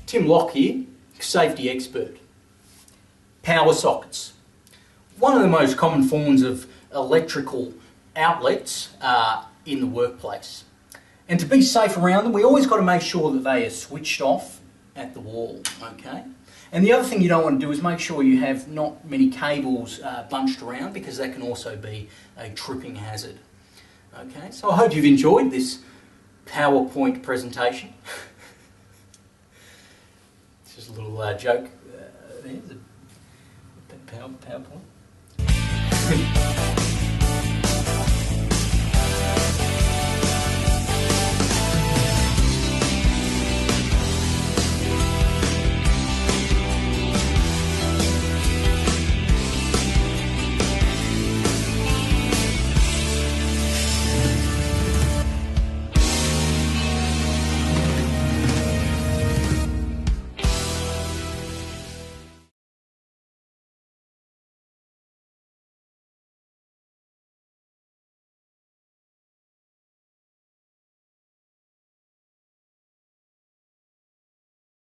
Tim Locke here, safety expert. Power sockets. One of the most common forms of electrical outlets in the workplace. And to be safe around them, we always got to make sure that they are switched off at the wall, okay? And the other thing you don't want to do is make sure you have not many cables bunched around, because that can also be a tripping hazard. Okay, so I hope you've enjoyed this PowerPoint presentation. It's just a little joke there, the PowerPoint.